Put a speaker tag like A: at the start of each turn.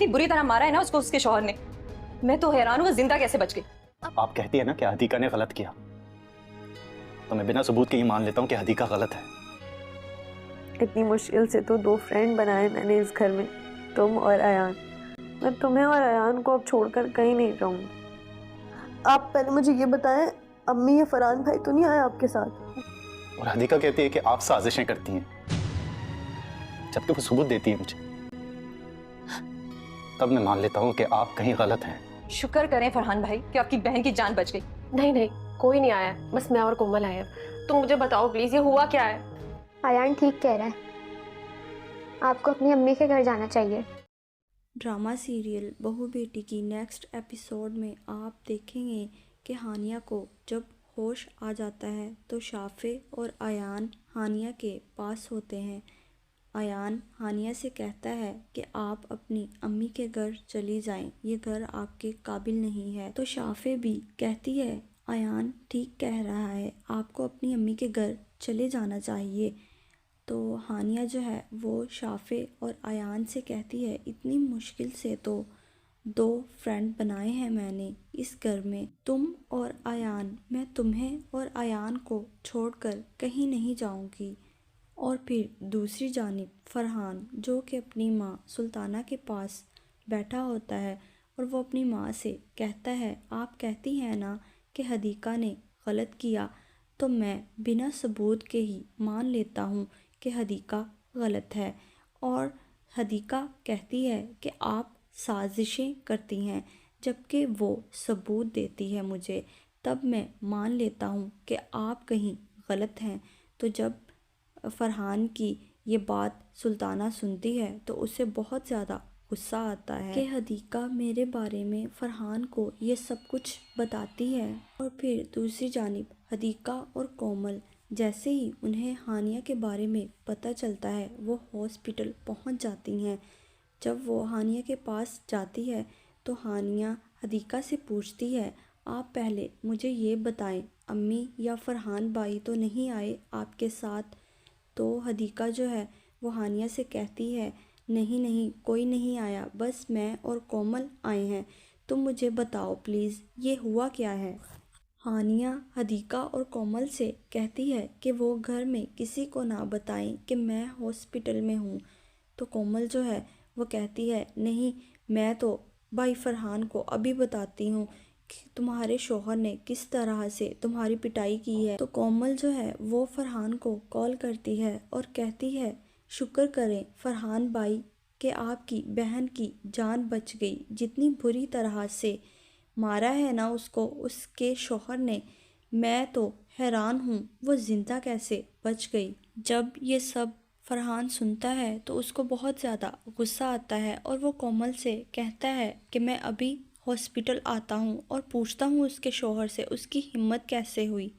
A: इतनी बुरी तरह मारा है ना उसको उसके शौहर ने, मैं तो हैरान हूँ वो जिंदा कैसे बच गई।
B: आप कहती है ना कि हदीका ने गलत किया, तो मैं बिना सबूत के ये मान लेता हूँ कि हदीका गलत है।
C: इतनी मुश्किल से तो 2 फ्रेंड बनाए मैंने इस घर में, तुम और अयान। मैं तुम्हें और अयान को अब छोड़कर कहीं नहीं जाऊंगी। आप पहले मुझे ये बताएं, अम्मी या फरहान भाई तो नहीं आए आपके साथ?
B: और हदीका कहती है कि आप साजिशें करती हैं, जबकि वो सबूत देती है मुझे। तब मैं मान लेता हूँ कि आप कहीं गलत हैं।
A: शुक्र करें फरहान भाई कि आपकी बहन की जान बच गई।
D: नहीं नहीं, कोई नहीं आया, बस मैं और कोमल आए हैं। तुम मुझे बताओ प्लीज, ये हुआ क्या है?
E: अयान ठीक कह रहा है, आपको अपनी अम्मी के घर जाना चाहिए।
F: ड्रामा सीरियल बहू बेटी की नेक्स्ट एपिसोड में आप देखेंगे कि हानिया को जब होश आ जाता है तो शाफे और अयान हानिया के पास होते हैं। अयान हानिया से कहता है कि आप अपनी अम्मी के घर चली जाएं, ये घर आपके काबिल नहीं है। तो शाफे भी कहती है अयान ठीक कह रहा है, आपको अपनी अम्मी के घर चले जाना चाहिए। तो हानिया जो है वो शाफे और अयान से कहती है इतनी मुश्किल से तो 2 फ्रेंड बनाए हैं मैंने इस घर में, तुम और अयान, मैं तुम्हें और अयान को छोड़कर कहीं नहीं जाऊंगी। और फिर दूसरी जानिब फरहान जो कि अपनी माँ सुल्ताना के पास बैठा होता है और वो अपनी माँ से कहता है आप कहती हैं ना कि हदीका ने गलत किया, तो मैं बिना सबूत के ही मान लेता हूँ कि हदीका गलत है। और हदीका कहती है कि आप साजिशें करती हैं, जबकि वो सबूत देती है मुझे, तब मैं मान लेता हूँ कि आप कहीं गलत हैं। तो जब फरहान की ये बात सुल्ताना सुनती है तो उसे बहुत ज़्यादा गुस्सा आता है कि हदीका मेरे बारे में फरहान को ये सब कुछ बताती है। और फिर दूसरी जानिब हदीका और कोमल जैसे ही उन्हें हानिया के बारे में पता चलता है वो हॉस्पिटल पहुंच जाती हैं। जब वो हानिया के पास जाती है तो हानिया हदीका से पूछती है आप पहले मुझे ये बताएं, अम्मी या फरहान भाई तो नहीं आए आपके साथ? तो हदीका जो है वो हानिया से कहती है नहीं नहीं, कोई नहीं आया, बस मैं और कोमल आए हैं, तुम मुझे बताओ प्लीज़ ये हुआ क्या है। हानिया हदीका और कोमल से कहती है कि वो घर में किसी को ना बताएं कि मैं हॉस्पिटल में हूँ। तो कोमल जो है वो कहती है नहीं, मैं तो भाई फरहान को अभी बताती हूँ कि तुम्हारे शौहर ने किस तरह से तुम्हारी पिटाई की है। तो कोमल जो है वो फरहान को कॉल करती है और कहती है शुक्र करें फरहान भाई कि आपकी बहन की जान बच गई, जितनी बुरी तरह से मारा है ना उसको उसके शौहर ने, मैं तो हैरान हूँ वो ज़िंदा कैसे बच गई। जब ये सब फरहान सुनता है तो उसको बहुत ज़्यादा गुस्सा आता है और वो कोमल से कहता है कि मैं अभी हॉस्पिटल आता हूँ और पूछता हूँ उसके शौहर से उसकी हिम्मत कैसे हुई।